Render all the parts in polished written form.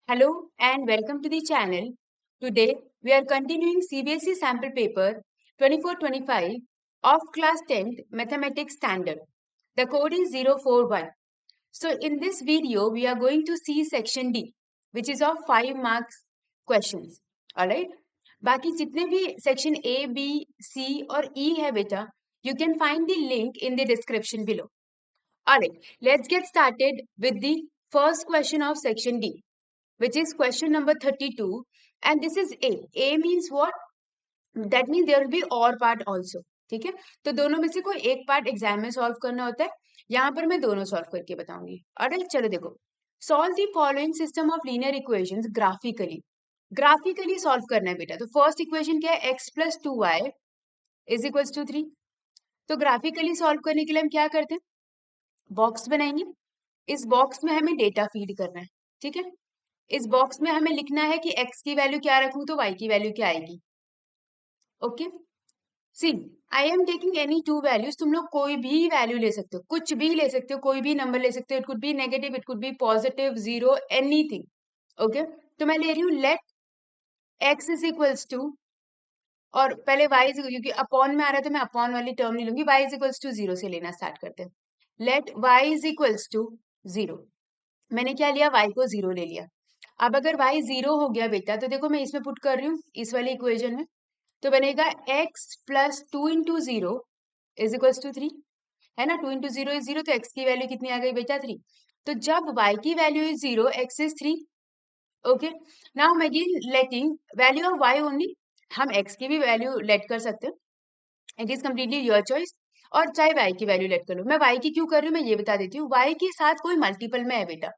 Hello and welcome to the channel. Today we are continuing CBSE sample paper 24-25 of class 10th mathematics standard. The code is 041. So in this video we are going to see section D, which is of 5 marks questions. Alright. बाकी जितने भी section A, B, C और E है बेटा, you can find the link in the description below. Alright, let's get started with the first question of section D, which is question number 32, and this is A. A means what? That means there will be और part also. ठीक है, तो दोनों में से कोई एक part exam में सॉल्व करना होता है. यहाँ पर मैं दोनों सॉल्व करके बताऊंगी. ऑलराइट, चलो देखो. Solve the following system of linear equations graphically solve करना है बेटा. तो फर्स्ट इक्वेशन क्या है? x plus 2y is equals to 3. तो ग्राफिकली सॉल्व करने के लिए हम क्या करते हैं? बॉक्स बनाएंगे. इस बॉक्स में हमें डेटा फीड करना है. ठीक है, इस बॉक्स में हमें लिखना है कि x की वैल्यू क्या रखूं तो y की वैल्यू क्या आएगी. Okay, see I am taking any two values. तुम लोग कोई भी वैल्यू ले सकते हो, कुछ भी ले सकते हो, कोई भी नंबर ले सकते हो. It could be negative, it could be positive, zero, anything. Okay, तो मैं ले रही हूँ let x is equals to, और पहले y इज, क्योंकि अपॉन में आ रहा है तो मैं अपॉन वाली टर्म नहीं लूंगी. y is equals to zero से लेना स्टार्ट करते हैं. Let y is equals to zero. मैंने क्या लिया? y को जीरो ले लिया. अब अगर y जीरो हो गया बेटा, तो देखो मैं इसमें पुट कर रही हूँ इस वाली इक्वेशन में. तो बनेगा x plus two into zero is equals to 3. है ना, 2 इंटू जीरो इज जीरो, तो x की वैल्यू कितनी आ गई बेटा? 3. तो जब y की वैल्यू इज जीरो, x इज 3. ओके, नाउ मैं again letting value of y only. हम x की भी वैल्यू लेट कर सकते हैं. It is completely your choice. और चाहे y की वैल्यू लेट कर लो. मैं y की क्यों कर रही हूँ मैं ये बता देती हूँ. y के साथ कोई मल्टीपल में है बेटा,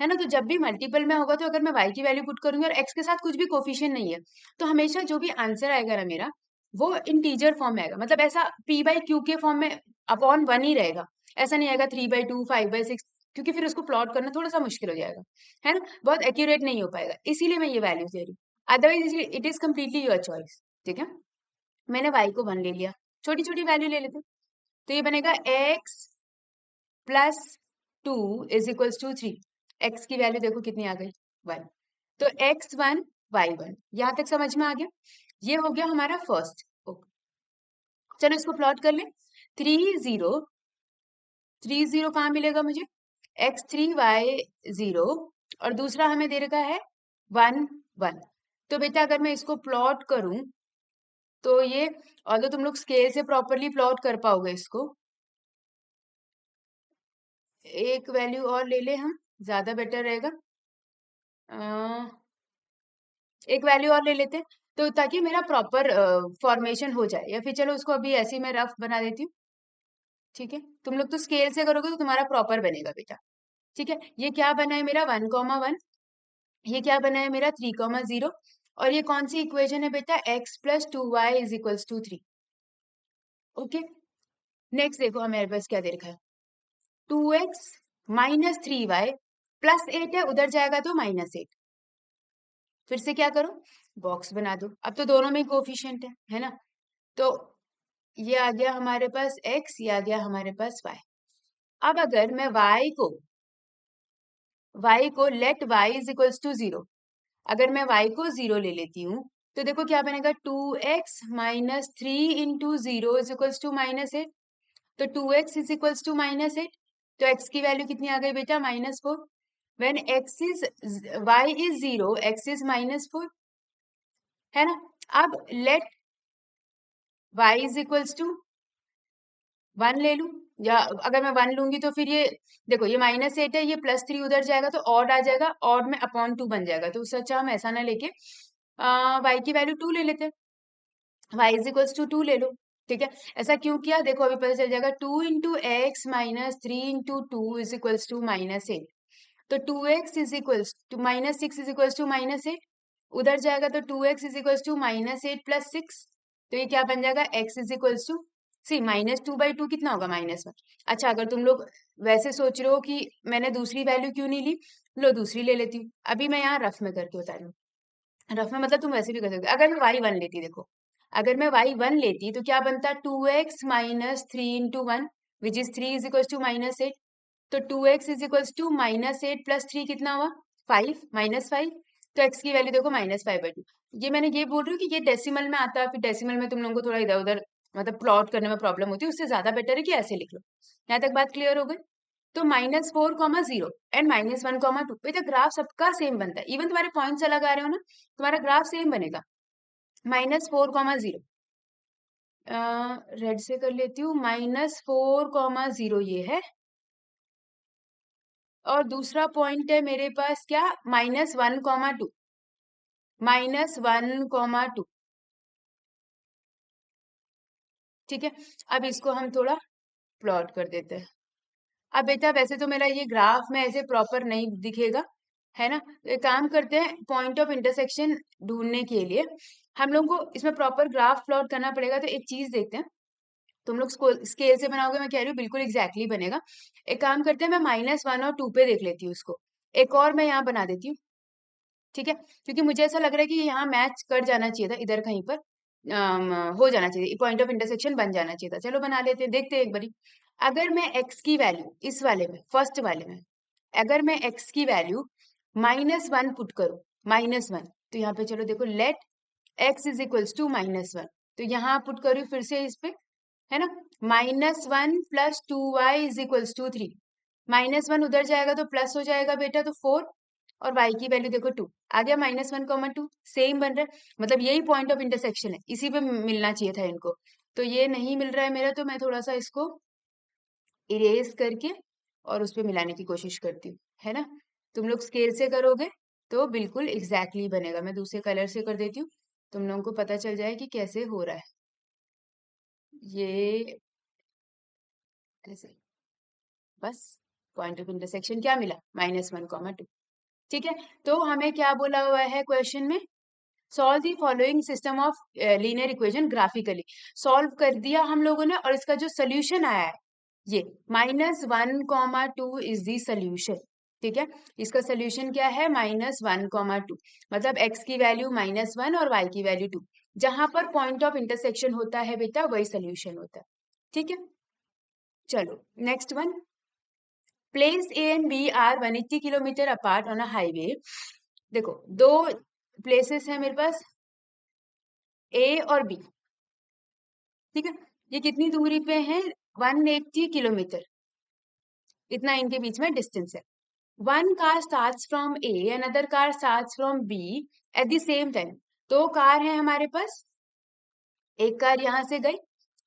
है ना. तो जब भी मल्टीपल में होगा, तो अगर मैं y की वैल्यू पुट करूंगी और x के साथ कुछ भी कोफिशिएंट नहीं है, तो हमेशा जो भी आंसर आएगा ना मेरा, वो इंटीजर फॉर्म में आएगा. मतलब ऐसा p बाई क्यू के फॉर्म में अपॉन वन ही रहेगा. ऐसा नहीं आएगा 3/2, 5/6, क्योंकि फिर उसको प्लॉट करना थोड़ा सा मुश्किल हो जाएगा, है ना, बहुत एक्यूरेट नहीं हो पाएगा. इसीलिए मैं ये वैल्यू दे रही हूँ. Otherwise it is completely your choice. ठीक है, मैंने y को 1 ले लिया. छोटी छोटी वैल्यू ले लेते. तो ये बनेगा x plus 2 is equals to 3. x की वैल्यू देखो कितनी आ गई? 1. तो x1 y1. यहां तक समझ में आ गया? ये हो गया हमारा फर्स्ट. चलो इसको प्लॉट कर ले. 3 0 3 0 कहाँ मिलेगा मुझे? x3 y0, और दूसरा हमें दे रखा है 1 1. तो बेटा अगर मैं इसको प्लॉट करूं, तो ये, और तो तुम लोग स्केल से प्रॉपरली प्लॉट कर पाओगे इसको. एक वैल्यू और ले ले, हम ज्यादा बेटर रहेगा. एक वैल्यू और ले लेते हैं, तो ताकि मेरा प्रॉपर फॉर्मेशन हो जाए. या फिर चलो उसको अभी ऐसे ही मैं रफ बना देती हूँ. ठीक है, तुम लोग तो स्केल से करोगे तो तुम्हारा प्रॉपर बनेगा बेटा. ठीक है, ये क्या बना है मेरा? 1,1. ये क्या बना है मेरा? 3,0. और ये कौन सी इक्वेशन है बेटा? x plus 2y is equals to 3. Okay, next देखो हमारे पास क्या दे रखा है. 2x माइनस 3y प्लस 8 है, उधर जाएगा तो -8. फिर से क्या करो? बॉक्स बना दो. अब तो दोनों में कोफिशिएंट है ना. तो ये आ गया हमारे पास x, ये आ गया हमारे पास y. अब अगर मैं y को let y is equals to 0, अगर मैं y को 0 ले लेती हूँ, तो देखो क्या बनेगा? 2x minus 3 into 0 is equals to -8. तो 2x इज इक्वल्स टू -8. तो x की वैल्यू कितनी आ गई बेटा? -4. When y is 0, x is -4, है ना. अब let y is equals to 1 ले लूं, या अगर मैं 1 लूंगी तो फिर ये देखो, ये -8 है, ये +3 उधर जाएगा तो ऑड आ जाएगा, ऑड में अपॉन 2 बन जाएगा. तो उससे अच्छा हम ऐसा ना लेके y की वैल्यू 2 ले लेते हैं. y इज इक्वल्स टू 2 ले लो. ठीक है, ऐसा क्यों किया देखो, अभी पता चल जाएगा. 2 into x minus 3 into 2 is equals to -8. तो 2x is equals to -6 is equals to -8, उधर जाएगा तो 2x is equals to -8 plus 6. तो ये क्या बन जाएगा? x इज इक्वल्स टू, सी -2/2 कितना होगा? -1. अच्छा, अगर तुम लोग वैसे सोच रहे हो कि मैंने दूसरी वैल्यू क्यों नहीं ली, लो दूसरी ले लेती हूँ. अभी मैं यहाँ रफ में करके बता रही हूँ. रफ में मतलब तुम वैसे भी कर सकते हो. अगर मैं y1 लेती, देखो अगर मैं y1 लेती तो क्या बनता? 2x minus 3 into 1 which is 3 is equals to -8. तो 2x is equals to -8 plus 3 कितना हुआ? 5 -5, तो x की वैल्यू देखो -5/2। ये मैंने ये बोल रही हूँ कि ये डेसिमल में आता है, फिर डेसिमल में तुम लोगों को थोड़ा इधर उधर मतलब प्लॉट करने में प्रॉब्लम होती है, उससे ज्यादा बेटर है कि ऐसे लिख लो। यहाँ तक बात क्लियर हो गई? तो -4, 0 एंड -1, 2, बेटा ग्राफ सबका सेम बनता है, इवन तुम्हारे पॉइंट्स अलग आ रहे हो ना, तुम्हारा ग्राफ सेम बनेगा। -4, 0 रेड से कर लेती हूँ, -4, 0 ये है, और दूसरा पॉइंट है मेरे पास क्या, -1, 2, -1, 2। ठीक है, अब इसको हम थोड़ा प्लॉट कर देते हैं। अब बेटा वैसे तो मेरा ये ग्राफ में ऐसे प्रॉपर नहीं दिखेगा, है ना, तो एक काम करते हैं, पॉइंट ऑफ इंटरसेक्शन ढूंढने के लिए हम लोग को इसमें प्रॉपर ग्राफ प्लॉट करना पड़ेगा। तो एक चीज देखते हैं, तुम लोग स्केल से बनाओगे, मैं कह रही हूँ बिल्कुल एग्जैक्टली बनेगा। एक काम करते हैं, मैं -1 और 2 पे देख लेती हूँ उसको, एक और मैं यहाँ बना देती हूँ। ठीक है, क्योंकि मुझे ऐसा लग रहा है कि यहाँ मैच कर जाना चाहिए था, इधर कहीं पर हो जाना चाहिए, पॉइंट ऑफ इंटरसेक्शन बन जाना चाहिए था। चलो बना लेते हैं, देखते हैं एक बारी। अगर मैं x की वैल्यू इस वाले में, फर्स्ट वाले में, अगर मैं x की वैल्यू -1 पुट करूं, -1, तो यहाँ पे चलो देखो, let x is equals to -1, तो यहाँ पुट करूँ फिर से इस पे, है ना, -1 + 2y इज इक्वल्स टू 3, -1 उधर जाएगा तो प्लस हो जाएगा बेटा, तो 4, और y की वैल्यू देखो 2 आ गया, -1, 2 सेम बन रहा है, मतलब यही पॉइंट ऑफ इंटरसेक्शन है, इसी पे मिलना चाहिए था इनको। तो ये नहीं मिल रहा है मेरा, तो मैं थोड़ा सा इसको इरेज करके और उस पे मिलाने की कोशिश करती हूँ, है ना। तुम लोग स्केल से करोगे तो बिल्कुल एग्जैक्टली बनेगा। मैं दूसरे कलर से कर देती हूँ, तुम लोगों को पता चल जाए कि कैसे हो रहा है ये, ऐसे। बस पॉइंट ऑफ इंटरसेक्शन क्या मिला, -1, 2। ठीक है, तो हमें क्या बोला हुआ है क्वेश्चन में, solve the following system of linear equation graphically. Solve कर दिया हम लोगों ने, और इसका जो सोल्यूशन आया है ये -1, 2 इज दी सोल्यूशन। ठीक है, इसका सोल्यूशन क्या है, -1, 2, मतलब x की वैल्यू -1 और y की वैल्यू 2, जहां पर पॉइंट ऑफ इंटरसेक्शन होता है बेटा वही सोल्यूशन होता है। ठीक है, चलो next one, place A and B are 180 kilometre apart on a highway. देखो दो प्लेसेस है मेरे पास, A और B। ठीक है, ये कितनी दूरी पे है, 180 किलोमीटर, इतना इनके बीच में डिस्टेंस है। One car starts from A, another car starts from B at the same time. दो कार है हमारे पास, एक कार यहां से गई,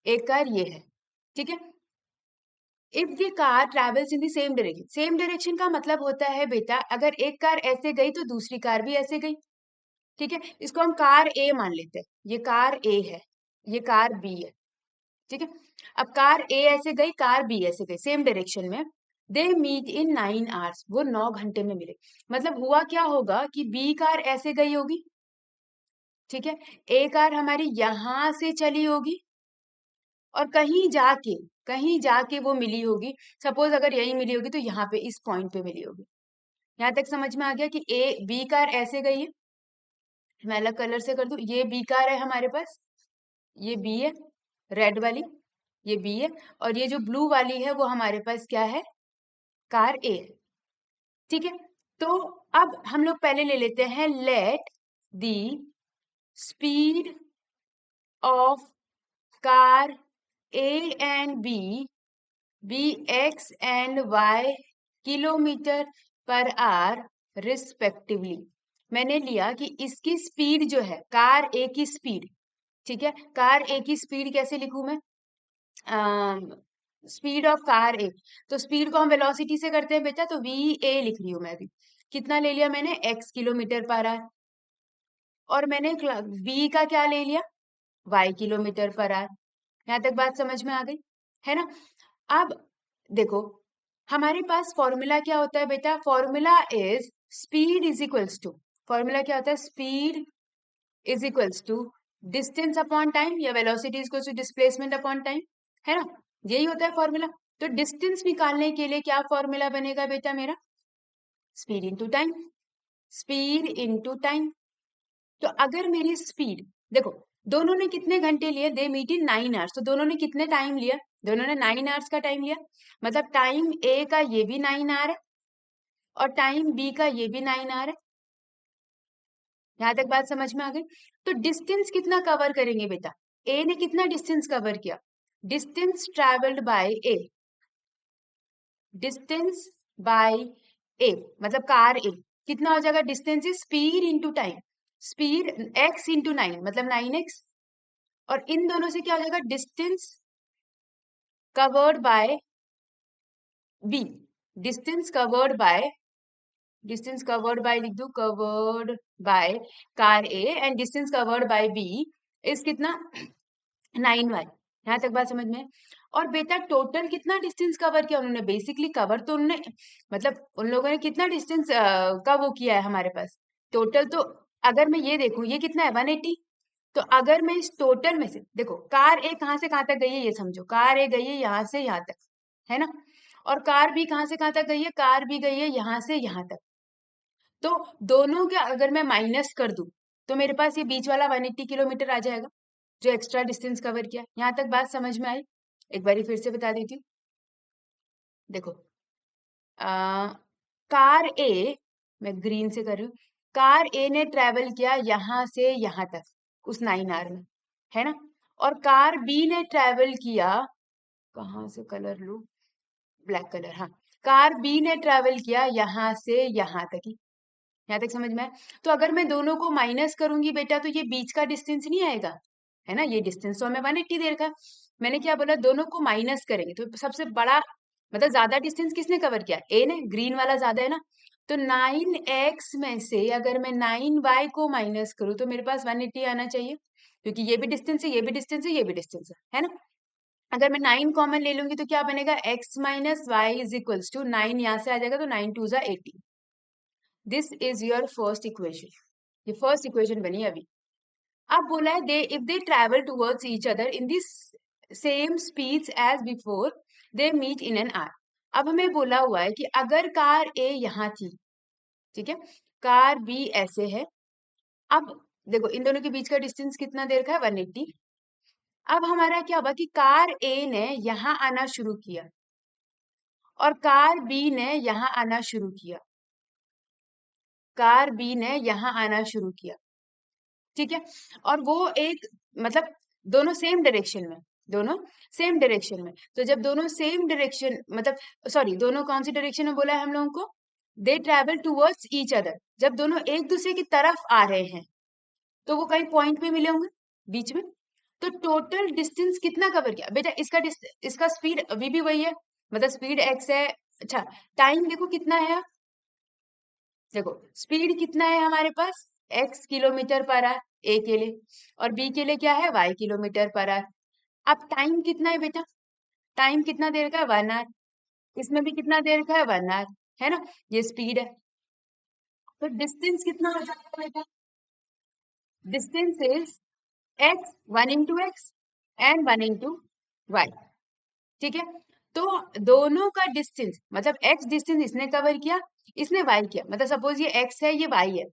एक कार ये है। ठीक है, if the car travels in the same direction, same direction का मतलब होता है बेटा, अगर एक कार ऐसे गई तो दूसरी कार भी ऐसे गई। ठीक है, इसको हम कार ए मान लेते हैं, ये कार ए है, ये कार बी है। ठीक है, अब कार ए ऐसे गई, कार बी ऐसे गई, सेम डायरेक्शन में, दे मीट इन 9 आवर्स, वो 9 घंटे में मिले। मतलब हुआ क्या होगा कि बी कार ऐसे गई होगी, ठीक है, ए कार हमारी यहां से चली होगी, और कहीं जाके वो मिली होगी। सपोज अगर यही मिली होगी तो यहाँ पे इस पॉइंट पे मिली होगी। यहाँ तक समझ में आ गया कि ए बी कार ऐसे गई है, मैं अलग कलर से कर दूं, ये बी कार है हमारे पास, ये बी है, रेड वाली ये बी है, और ये जो ब्लू वाली है वो हमारे पास क्या है, कार ए है। ठीक है, तो अब हम लोग पहले ले लेते हैं, let the speed of car A and B x and y kilometre per hour respectively. मैंने लिया कि इसकी स्पीड जो है, कार ए की स्पीड, ठीक है, कार ए की स्पीड कैसे लिखूं मैं, स्पीड ऑफ कार ए, तो स्पीड को हम वेलोसिटी से करते हैं बेटा, तो वी ए लिख रही हूं मैं भी। कितना ले लिया मैंने, x किलोमीटर पर आवर, और मैंने v का क्या ले लिया, y किलोमीटर पर आवर। यहाँ तक बात समझ में आ गई, है ना। अब देखो, हमारे पास फॉर्मूला क्या होता है बेटा, formula is speed is equals to, formula क्या होता है, speed is equals to distance upon time, या velocity is equals to displacement upon time, है ना, यही होता है फॉर्मूला। तो डिस्टेंस निकालने के लिए क्या फॉर्मूला बनेगा बेटा मेरा, speed into time, speed into time. तो अगर मेरी स्पीड, देखो दोनों ने कितने घंटे लिए, दे मीट इन 9 आवर्स, तो दोनों ने कितने टाइम लिया, दोनों ने 9 आवर्स का टाइम लिया, मतलब टाइम ए का ये भी 9 आवर है, और टाइम बी का ये भी 9 आ रहा है। यहां तक बात समझ में आ गई। तो डिस्टेंस कितना कवर करेंगे बेटा, ए ने कितना डिस्टेंस कवर किया, distance travelled by A, distance by A मतलब कार ए कितना हो जाएगा, distance is speed into time, speed x into 9 मतलब 9x, और इन दोनों से क्या हो जाएगा, distance covered by B, distance covered by, distance covered by लिख दो, covered by car A and distance covered by B is कितना 9y। यहाँ तक बात समझ में है। और बेटा टोटल कितना डिस्टेंस कवर किया उन्होंने, बेसिकली कवर तो उन्होंने मतलब उन लोगों ने कितना डिस्टेंस का वो किया है हमारे पास टोटल। तो अगर मैं ये देखूं ये कितना है 180, तो अगर मैं इस टोटल में से देखो कार ए कहाँ से कहाँ तक गई है, ये समझो कार ए गई है यहाँ से यहाँ तक, है ना, और कार बी कहाँ से कहाँ तक गई है, कार बी गई है यहाँ से यहाँ तक। तो दोनों के अगर मैं माइनस कर दूं तो मेरे पास ये बीच वाला 180 किलोमीटर आ जाएगा जो एक्स्ट्रा डिस्टेंस कवर किया। यहाँ तक बात समझ में आई, एक बारी फिर से बता देती हूँ। देखो कार ए, मैं ग्रीन से कर रही हूँ, कार ए ने ट्रेवल किया यहाँ से यहाँ तक उस 9 आवर में, है ना, और कार बी ने ट्रेवल किया, कहाँ से कलर लूं, ब्लैक कलर, हाँ, कार बी ने ट्रेवल किया यहाँ से यहाँ तक ही। यहाँ तक समझ में आया। तो अगर मैं दोनों को माइनस करूंगी बेटा तो ये बीच का डिस्टेंस नहीं आएगा, है ना, ये डिस्टेंस तो हमें 180 देर का। मैंने क्या बोला, दोनों को माइनस करेंगे तो सबसे बड़ा मतलब ज्यादा डिस्टेंस किसने कवर किया, ए ने, ग्रीन वाला ज्यादा है ना। तो 9x में से अगर मैं 9y को माइनस करूँ तो मेरे पास 180 आना चाहिए, क्योंकि ये भी डिस्टेंस है, ये भी डिस्टेंस है, ये भी डिस्टेंस है ना। अगर मैं 9 कॉमन ले लूंगी तो क्या बनेगा, x minus y is equals to 9 यहाँ से आ जाएगा तो 9 2 ज़ा 18। This is your first equation, ये फर्स्ट इक्वेशन बनी अभी। अब बोला है they if they travel towards each other in this same speeds as before they meet in an hour. अब हमें बोला हुआ है कि अगर कार ए यहाँ थी, ठीक है, कार बी ऐसे है, अब देखो इन दोनों के बीच का डिस्टेंस कितना देर का है 180। अब हमारा क्या हुआ कि कार ए ने यहाँ आना शुरू किया और कार बी ने यहाँ आना शुरू किया, कार बी ने यहाँ आना शुरू किया, ठीक है, और वो एक मतलब दोनों सेम डायरेक्शन में, दोनों सेम डायरेक्शन में, तो जब दोनों सेम डायरेक्शन मतलब सॉरी दोनों कौन सी डायरेक्शन में बोला है हम लोगों को, दे ट्रेवल टुवर्ड्स ईच अदर, जब दोनों एक दूसरे की तरफ आ रहे हैं तो वो कहीं पॉइंट पे मिले होंगे बीच में। तो टोटल डिस्टेंस कितना कवर किया बेटा, इसका स्पीड अभी भी वही है, मतलब स्पीड एक्स है। अच्छा टाइम देखो कितना है, देखो स्पीड कितना है हमारे पास, x किलोमीटर पर आवर ए के लिए, और बी के लिए क्या है y किलोमीटर पर आवर। अब टाइम कितना है बेटा, टाइम कितना देर का है 1 आवर, इसमें भी कितना देर का है 1 आवर, है ना, ये स्पीड है। तो डिस्टेंस कितना हो जाएगा बेटा, distance is x 1 into x and 1 into y, ठीक है। तो दोनों का डिस्टेंस मतलब x डिस्टेंस इसने कवर किया, इसने y किया, मतलब सपोज ये x है ये y है,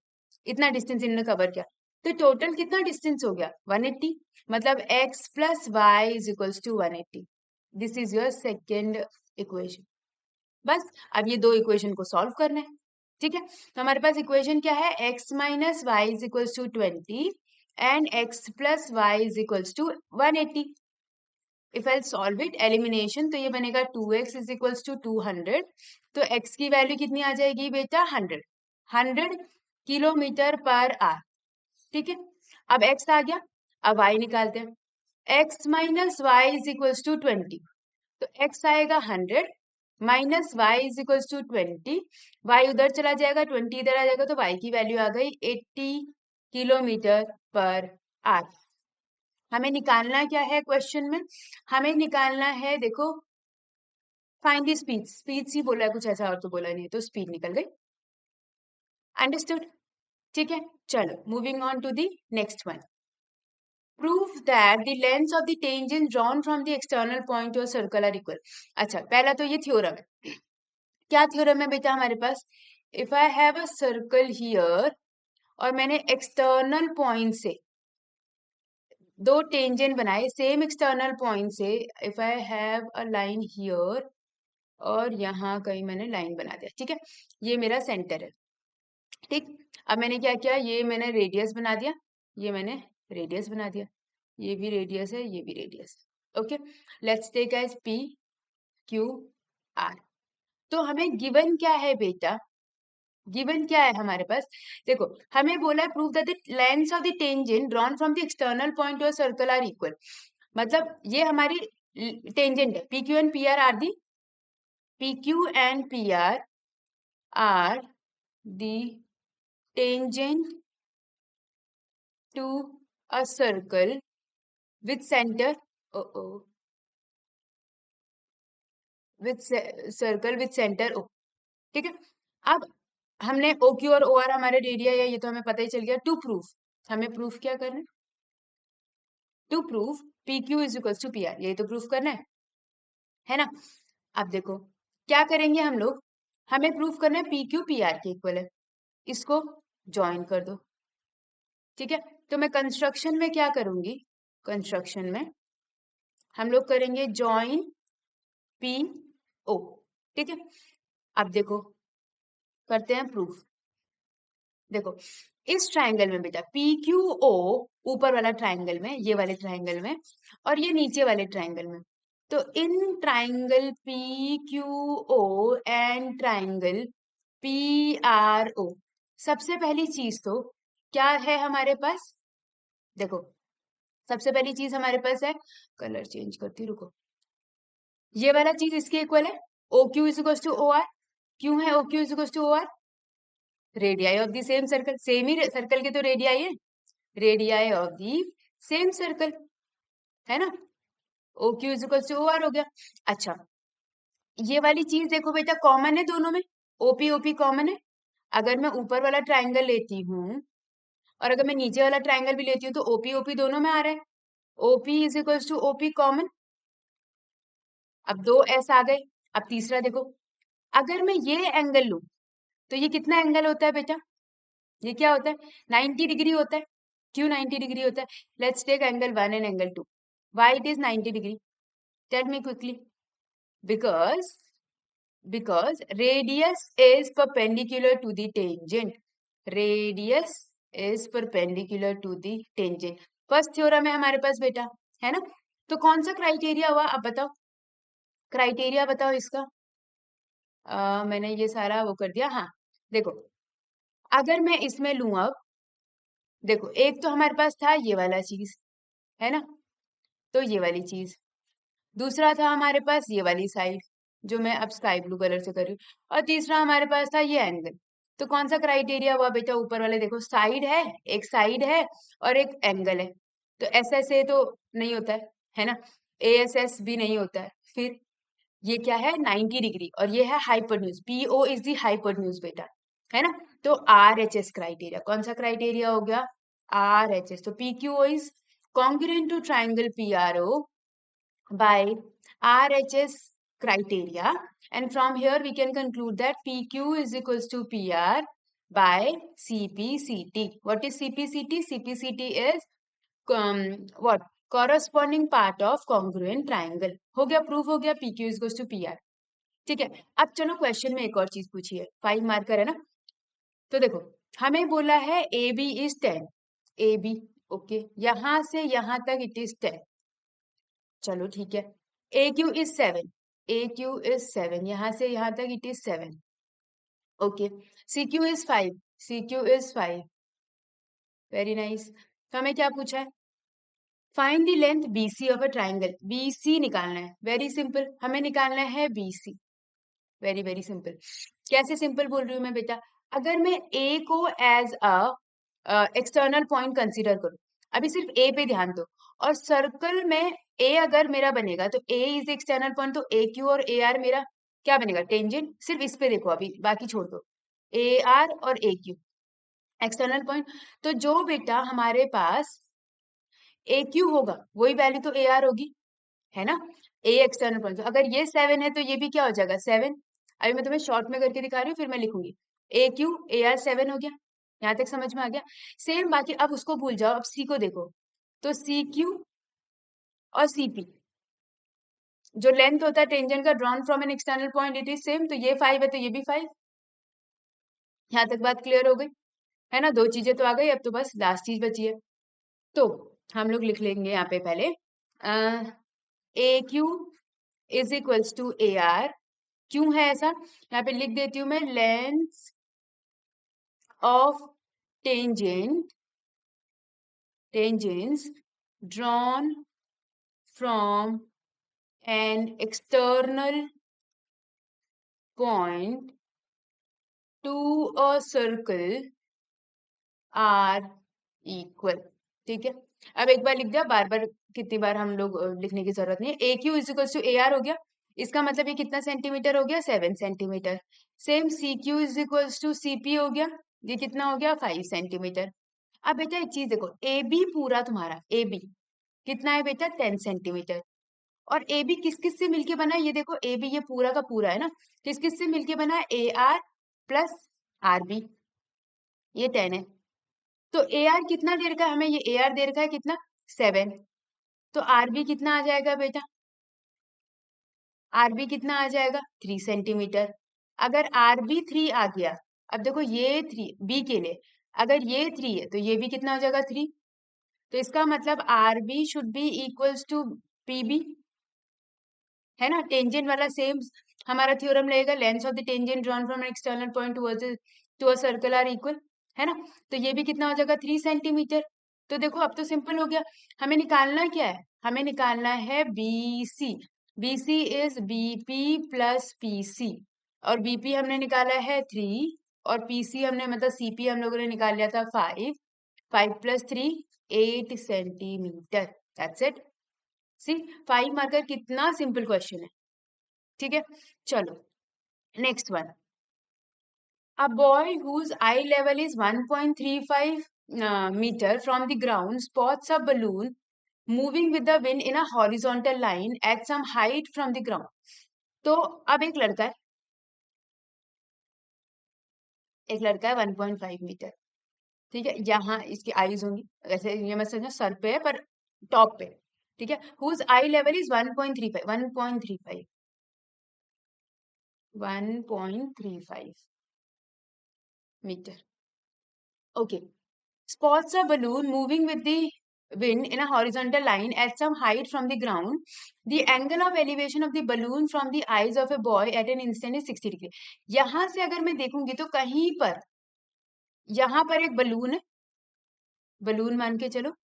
इतना डिस्टेंस इन्होंने कवर किया, तो टोटल कितना डिस्टेंस हो गया 180, मतलब x plus y is equals to 180। This is your second equation. बस अब ये दो इक्वेशन को सॉल्व करना है, ठीक है। तो हमारे पास इक्वेशन क्या है, x minus y is equals to 20 and x plus y is equals to 180। If I solve it elimination तो ये बनेगा 2x इज इक्वल्स टू 200, तो x की वैल्यू कितनी आ जाएगी बेटा 100 किलोमीटर पर आवर, ठीक है। अब x आ गया, अब y निकालते हैं, x minus y is equals to 20, तो x आएगा 100 minus y is equals to 20, y उधर चला जाएगा 20 इधर आ जाएगा, तो y की वैल्यू आ गई 80 किलोमीटर पर आवर। हमें निकालना क्या है क्वेश्चन में, हमें निकालना है देखो फाइंड द स्पीड, स्पीड ही बोला है कुछ ऐसा और तो बोला नहीं, तो स्पीड निकल गई, अंडरस्टूड, ठीक है। चलो moving on to the next one, prove that the lengths of the tangent drawn from the external point to a circle are equal। अच्छा पहला तो ये थ्योरम है, क्या थ्योरम है बेटा हमारे पास, if I have a circle here और मैंने एक्सटर्नल पॉइंट से दो टेंजेंट बनाए सेम एक्सटर्नल पॉइंट से, if I have a line here और यहाँ कहीं मैंने लाइन बना दिया, ठीक है, ये मेरा सेंटर है, ठीक। अब मैंने क्या किया, ये मैंने रेडियस बना दिया, ये मैंने रेडियस बना दिया, ये भी रेडियस है, ये भी radius, okay. Let's take as P Q R. तो हमें गिवन क्या है बेटा, गिवन क्या है हमारे पास, देखो हमें बोला है prove that the lengths of the tangent drawn from the external point to a circle are equal. मतलब ये हमारी टेंजेंट है, P Q and P R are the, P Q and P R the tangent to a circle with center, with circle with center O, ठीक है। अब हमने O Q और O R हमारे रेडिया है, ये तो हमें पता ही चल गया। टू प्रूफ, हमें प्रूफ क्या करना है, to proof P Q is equal to P R, यही तो प्रूफ करना है ना। अब देखो क्या करेंगे हम लोग, हमें प्रूफ करना है पी क्यू पी आर के इक्वल है, इसको ज्वाइन कर दो, ठीक है। तो मैं कंस्ट्रक्शन में क्या करूंगी, कंस्ट्रक्शन में हम लोग करेंगे जॉइन पी ओ, ठीक है। अब देखो करते हैं प्रूफ, देखो इस ट्राइंगल में बेटा पी क्यू ओ ऊपर वाला ट्राइंगल में, ये वाले ट्राइंगल में, और ये नीचे वाले ट्राइंगल में, तो in triangle P Q O and triangle P R O, सबसे पहली चीज तो क्या है हमारे पास, देखो सबसे पहली चीज हमारे पास है, कलर चेंज करती रुको, ये वाला चीज इसके इक्वल है, O Q is equal to O R, क्यों है O Q is equal to O R, radii of the same circle, same ही सर्कल के तो रेडियाई है, radii of the same circle, है ना, O Q is equal to O R हो गया। अच्छा ये वाली चीज देखो बेटा कॉमन है दोनों में, ओपी ओपी कॉमन है, अगर मैं ऊपर वाला ट्राइंगल लेती हूँ और अगर मैं नीचे वाला ट्राइंगल भी लेती हूँ तो ओपी ओपी दोनों में आ रहा है, OP is equal to OP common. अब दो एस आ गए। अब तीसरा देखो, अगर मैं ये एंगल लूं तो ये कितना एंगल होता है बेटा, ये क्या होता है, 90 डिग्री होता है। क्यों 90 डिग्री होता है, let's take angle 1 and angle 2, why it is 90 degree, tell me quickly, because radius is perpendicular to the tangent, radius is perpendicular to the tangent, first theorem है हमारे पास बेटा, है ना। तो कौन सा क्राइटेरिया हुआ, अब बताओ क्राइटेरिया बताओ इसका, मैंने ये सारा वो कर दिया, हाँ देखो अगर मैं इसमें लूं अब, देखो एक तो हमारे पास था ये वाला चीज, है ना, तो ये वाली चीज, दूसरा था हमारे पास ये वाली साइड जो मैं अब स्काई ब्लू कलर से कर रही हूँ, और तीसरा हमारे पास था ये एंगल। तो कौन सा क्राइटेरिया हुआ बेटा, ऊपर वाले देखो साइड है और एक एंगल है, तो एस एस ए तो नहीं होता है ना, ए एस एस भी नहीं होता है, फिर ये क्या है 90 डिग्री, और ये है hypotenuse, PO is the hypotenuse बेटा, है ना। तो आर एच एस क्राइटेरिया, कौन सा क्राइटेरिया हो गया, आर एच एस, तो P Q O is congruent to triangle PRO by RHS criteria, and from here we can conclude that PQ is equals to PR by CPCT. What is CPCT? CPCT is what corresponding part of congruent triangle, हो गया proof, हो गया PQ is equals to PR, ठीक है। अब चलो question में एक और चीज पूछी है, 5 मार्कर है ना, तो देखो हमें बोला है A B is 10, A B okay, यहां से यहां तक इट इज 10, चलो ठीक है, A Q is 7, A Q is 7, यहां से यहां तक it is 7, okay, C Q is 5, C Q is 5, very nice. तो हमें क्या पूछा है, find the length BC of a triangle, BC निकालना है, वेरी सिंपल, हमें निकालना है बीसी, वेरी वेरी सिंपल। कैसे सिंपल बोल रही हूँ मैं बेटा, अगर मैं ए को as a external point consider करूँ, अभी सिर्फ ए पे ध्यान दो, और सर्कल में ए अगर मेरा बनेगा तो ए इज एक्सटर्नल पॉइंट, तो ए क्यू और ए आर मेरा क्या बनेगा, टेंजेंट, सिर्फ इस पे देखो, अभी बाकी छोड़ दो, ए आर और ए क्यू एक्सटर्नल पॉइंट, तो जो बेटा हमारे पास ए क्यू होगा वही वैल्यू तो ए आर होगी, है ना, ए एक्सटर्नल पॉइंट, अगर ये 7 है तो ये भी क्या हो जाएगा 7, अभी मैं तुम्हें शॉर्ट में करके दिखा रही हूँ, फिर मैं लिखूंगी, ए क्यू ए आर 7 हो गया, यहाँ तक समझ में आ गया, सेम बाकी अब उसको भूल जाओ, अब सी को देखो, तो सी क्यू और सी पी, जो लेंथ होता है टेंजेंट का drawn from an external point it is same, तो ये 5 है तो ये भी 5। यहाँ तक बात क्लियर हो गई है ना? 2 चीजें तो आ गई, अब तो बस लास्ट चीज बची है। तो हम लोग लिख लेंगे यहाँ पे पहले A Q is equals to A R. क्यों है ऐसा? यहाँ पे लिख देती हूँ मैं, length of tangents drawn from an external point to a circle are equal। ठीक है, अब एक बार लिख दिया, बार बार कितनी बार हम लोग लिखने की जरूरत नहीं है। A Q is equal to A R हो गया, इसका मतलब ये कितना सेंटीमीटर हो गया? 7 centimetre. Same C Q is equal to C P हो गया, ये कितना हो गया? 5 सेंटीमीटर। अब बेटा एक चीज देखो, ए बी पूरा तुम्हारा ए बी कितना है बेटा? 10 सेंटीमीटर। और ए बी किस किस से मिलके बना है? ये देखो ए बी ये पूरा का पूरा है ना, किस किस से मिलके बना है? A R plus R B, ये 10 है। तो ए आर कितना दे रखा है हमें? ये ए आर दे रखा है कितना? 7। तो आर बी कितना आ जाएगा बेटा? आर बी कितना आ जाएगा? 3 सेंटीमीटर। अगर आर बी 3 आ गया, अब देखो ये 3 बी के लिए, अगर ये 3 है तो ये भी कितना हो जाएगा? 3। तो इसका मतलब R B should be equals to P B, है ना? टेंजेंट वाला सेम हमारा थ्योरम रहेगा, length of the tangent drawn from an external point to a circle are equal, है ना? तो ये भी कितना हो जाएगा? 3 सेंटीमीटर। तो देखो अब तो सिंपल हो गया। हमें निकालना क्या है? हमें निकालना है B C. B C is B P plus P C, और बीपी हमने निकाला है 3, और पीसी हमने मतलब सीपी हम लोगों ने निकाल लिया था 5। 5 plus 3 8 centimetre. That's it. See 5 marker, कितना सिंपल क्वेश्चन है। ठीक है, चलो next one. A boy whose eye level is 1.35 meter from the ground spots a balloon moving with the wind in a horizontal line at some height from the ground। तो अब एक लड़का है 1.5 metre, ठीक है, यहाँ इसकी आईज होंगी, वैसे ये मत समझो सर पे है पर टॉप पे, ठीक है। Whose eye level is 1.35 metre. Okay, spots a balloon moving with the wind in a horizontal line at some height from the ground. The angle of elevation of the balloon from the eyes of a boy at an instant is 60 degree। यहां से अगर मैं देखूंगी तो कहीं पर यहाँ पर एक बलून है, बलून मान के चलो,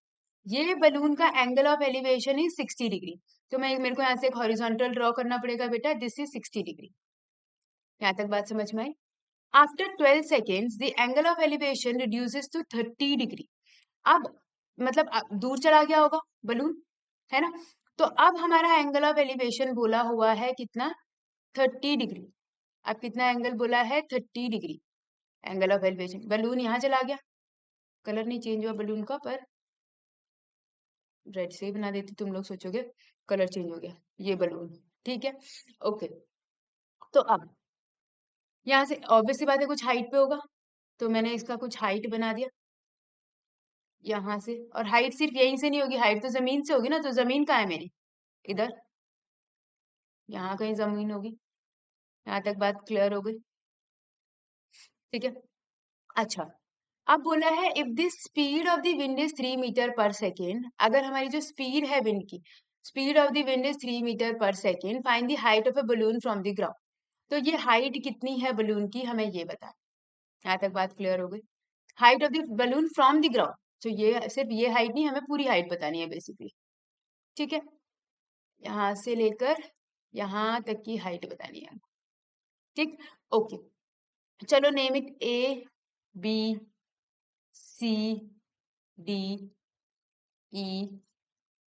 ये बलून का angle of elevation is 60 degree. तो मैं मेरे को यहाँ से एक हॉरिजॉन्टल ड्रॉ करना पड़ेगा बेटा, दिस इज 60 डिग्री। यहाँ तक बात समझ में आई? After 12 seconds the angle of elevation reduces to 30 degree. अब मतलब दूर चला गया होगा बलून, है ना? तो अब हमारा एंगल ऑफ एलिवेशन बोला हुआ है कितना? 30 डिग्री। अब कितना एंगल बोला है? 30 degree angle of elevation. Balloon यहाँ चला गया, कलर नहीं चेंज हुआ बलून का, पर रेड से ही बना देती, तुम लोग सोचोगे कलर चेंज हो गया, ये बलून, ठीक है, ओके। तो अब यहाँ से ऑब्वियस सी बात है कुछ हाइट पे होगा, तो मैंने इसका कुछ हाइट बना दिया यहाँ से। और हाइट सिर्फ यहीं से नहीं होगी, हाइट तो जमीन से होगी ना, तो जमीन कहाँ है मेरी? इधर, यहाँ कहीं जमीन होगी। यहाँ तक बात क्लियर हो गई, ठीक है। अच्छा, अब बोला है if the speed of the wind is 3 metre per second, अगर हमारी जो स्पीड है विंड की, speed of the wind is 3 metre per second, find the height of a balloon from the ground. तो ये हाइट कितनी है बलून की, हमें ये बता। यहाँ तक बात क्लियर हो गई। Height of the balloon from the ground, तो ये सिर्फ ये हाइट नहीं, हमें पूरी हाइट बतानी है बेसिकली, ठीक है। यहाँ से लेकर यहाँ तक की हाइट बतानी है, ठीक, ओके। चलो name it A B C D E,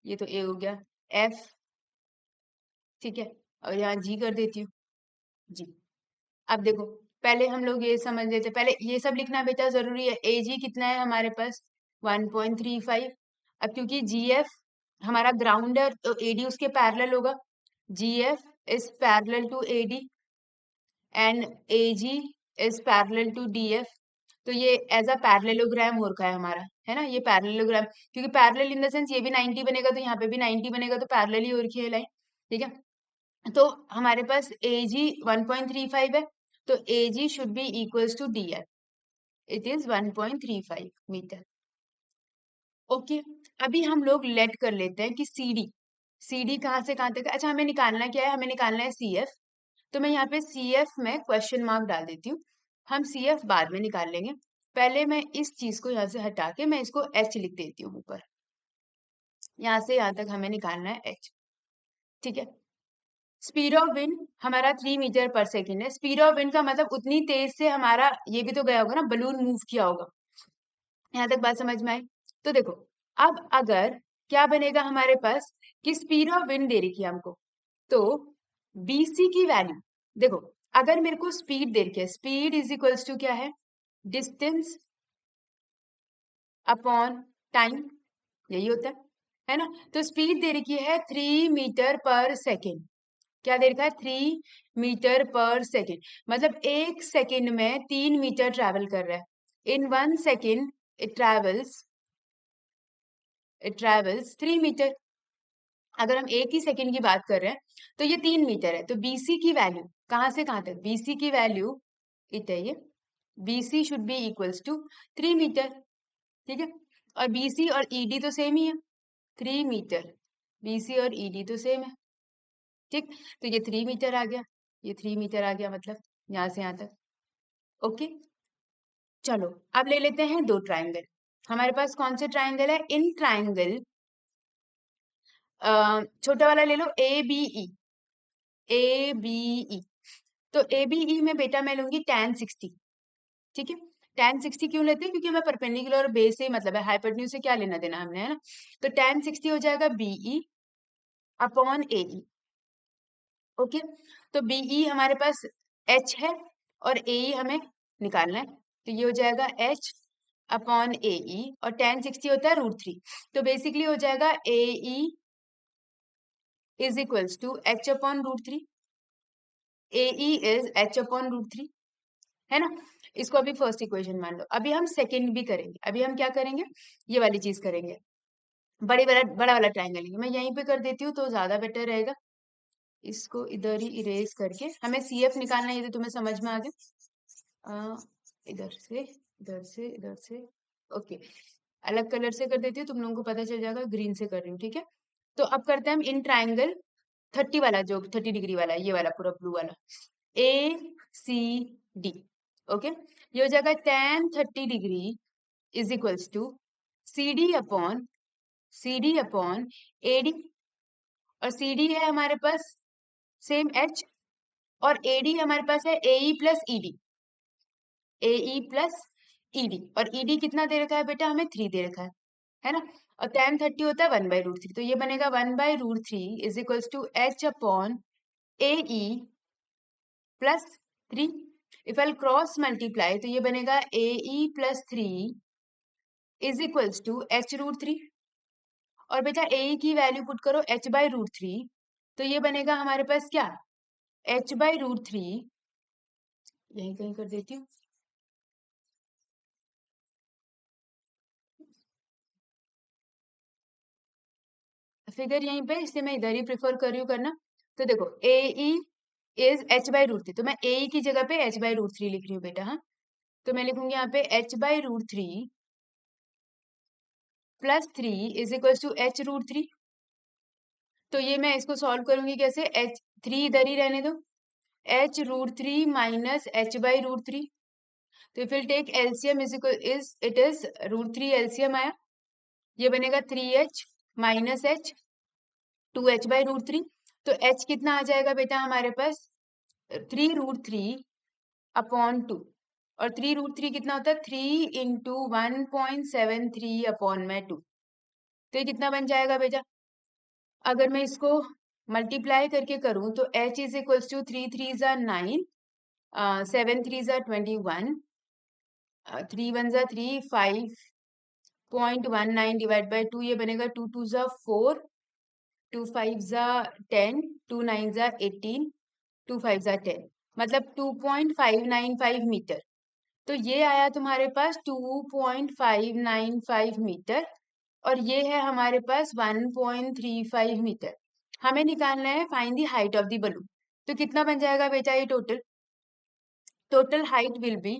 ये तो ए हो गया, एफ, ठीक है, और यहाँ जी कर देती हूँ, जी। अब देखो पहले हम लोग ये समझ लेते, पहले ये सब लिखना बेटा जरूरी है। ए जी कितना है हमारे पास? 1.35। अब क्योंकि जी एफ हमारा ग्राउंड है तो एडी उसके पैरेलल होगा, G F is parallel to AD and A G is parallel to D F. तो ये एज अ पैरेललोग्राम हो रखा है हमारा, है ना? ये पैरेललोग्राम, क्योंकि पैरेलल इन द सेंस ये भी 90 बनेगा तो यहाँ पे भी 90 बनेगा, तो पैरेलल ही हो रखी है लाइन, ठीक है। तो हमारे पास AG 1.35 है, तो AG should be equals to DF, it is 1.35 metre. Okay, अभी हम लोग लेट कर लेते हैं कि CD कहाँ से कहाँ तक है। अच्छा, हमें निकालना क्या है, हमें निकालना है CF। तो मैं यहाँ पे CF में क्वेश्चन मार्क डाल देती हूँ, हम CF बाद में निकाल लेंगे। पहले मैं इस चीज को यहाँ से हटा के मैं इसको H लिख देती हूँ ऊपर। यहाँ से यहाँ तक हमें निकालना है H, ठीक है। स्पीड ऑफ विंड हमारा 3 मीटर पर सेकेंड है। स्पीड ऑफ विंड का मतलब उतनी तेज से हमारा ये भी तो गया होगा ना, बलून मूव किया होगा। यहाँ तक बात समझ में आई? तो देखो, अब अगर क्या बनेगा हमारे पास कि स्पीड ऑफ विंड दे रखी है हमको, तो BC की वैल्यू देखो, अगर मेरे को स्पीड दे रखी है, स्पीड इज इक्वल्स टू क्या है, डिस्टेंस अपॉन टाइम, यही होता है ना। तो स्पीड दे रखी है 3 मीटर पर सेकेंड। क्या दे रखा है, 3 मीटर पर सेकेंड, मतलब 1 सेकेंड में 3 मीटर ट्रैवल कर रहा है। इन 1 सेकेंड इट ट्रैवल्स 3 मीटर। अगर हम एक ही सेकेंड की बात कर रहे हैं तो ये 3 मीटर है। तो BC की वैल्यू कहाँ से कहाँ तक, BC की वैल्यू इट है ये, BC should be equals to 3 metre, ठीक है। और BC और ED तो सेम ही है, 3 मीटर, BC और ED तो सेम है, ठीक। तो ये 3 मीटर आ गया, ये 3 मीटर आ गया, मतलब यहाँ से यहाँ तक। ओके, चलो अब ले लेते हैं दो ट्राइंगल। हमारे पास कौन से ट्राइंगल है, इन ट्राइंगल छोटा वाला ले लो, ABE। तो ABE में बेटा मैं लूंगी tan 60, ठीक है। tan 60 क्यों लेते हैं, क्योंकि हमें परपेंडिकुलर और बेस से मतलब है, हाइपोटेन्यूज से क्या लेना देना हमने, है ना। तो tan 60 हो जाएगा BE अपॉन AE। ओके, तो BE हमारे पास H है और AE हमें निकालना है, तो ये हो जाएगा H अपॉन AE, और tan 60 होता है √3। तो बेसिकली हो जाएगा AE is equals to H upon √3, AE is H upon √3, है ना। इसको अभी फर्स्ट इक्वेशन मान लो। अभी हम सेकंड भी करेंगे, अभी हम क्या करेंगे, ये वाली चीज करेंगे, बड़ा वाला ट्राइंगल लेंगे। मैं यहीं पे कर देती हूँ तो ज्यादा बेटर रहेगा। इसको इधर ही इरेज करके हमें CF निकालना है, ये तो तुम्हें समझ में आ गया। इधर से इधर से इधर से, ओके, अलग कलर से कर देती हूँ, तुम लोगों को पता चल जाएगा ग्रीन से कर रही हूँ, ठीक है। तो अब करते हैं हम इन ट्राइंगल 30 वाला, जो 30 डिग्री वाला, ये वाला पूरा ब्लू वाला, ACD। ओके, ये हो जाएगा tan 30 degree is equals to CD upon AD, और CD है हमारे पास सेम H, और AD हमारे पास है AE प्लस ED, और ED कितना दे रखा है बेटा, हमें 3 दे रखा है ना। और tan 30 होता है 1/√3, तो ये बनेगा 1/√3 is equals to H upon AE plus 3। If I cross multiply तो ये बनेगा AE plus 3 is equals to H√3। और बेटा AE की वैल्यू पुट करो H/√3, तो ये बनेगा हमारे पास क्या, H/√3, यहीं कहीं कर देती हूँ, फिगर यहीं पे, इसलिए मैं इधर ही प्रेफर कर रही हूँ करना। तो देखो AE इज H/√3, तो मैं AE की जगह पे H/√3 लिख रही हूँ बेटा, हाँ। तो मैं लिखूंगी यहाँ पे H/√3 plus 3 is equal to H√3। तो ये मैं इसको सॉल्व करूंगी कैसे, H3 इधर ही रहने दो, H√3 माइनस H/√3। तो if will take LCM is it is √3 LCM आया, ये बनेगा 3H माइनस H, 2H/√3। तो H कितना आ जाएगा बेटा हमारे पास, 3√3 अपॉन 2, और 3√3 कितना होता है, 3 इंटू 1.73 अपॉन में 2। तो ये कितना बन जाएगा बेटा, अगर मैं इसको मल्टीप्लाई करके करूं तो H इज इक्वल्स टू 3 3 ज़ा 9, 7 3 ज़ा 21, 3 1 ज़ा 3, 5.19 डिवाइड बाय 2, ये बनेगा 2 2 ज़ा 4, 2 5 ज़ा 10, 2 9 ज़ा 18, 2 5 ज़ा 10, मतलब 2.595 मीटर। तो ये आया तुम्हारे पास 2.595 मीटर, और ये है हमारे पास 1.35 मीटर। हमें निकालना है find the height of the balloon. तो कितना बन जाएगा बेटा ये टोटल हाइट विल बी,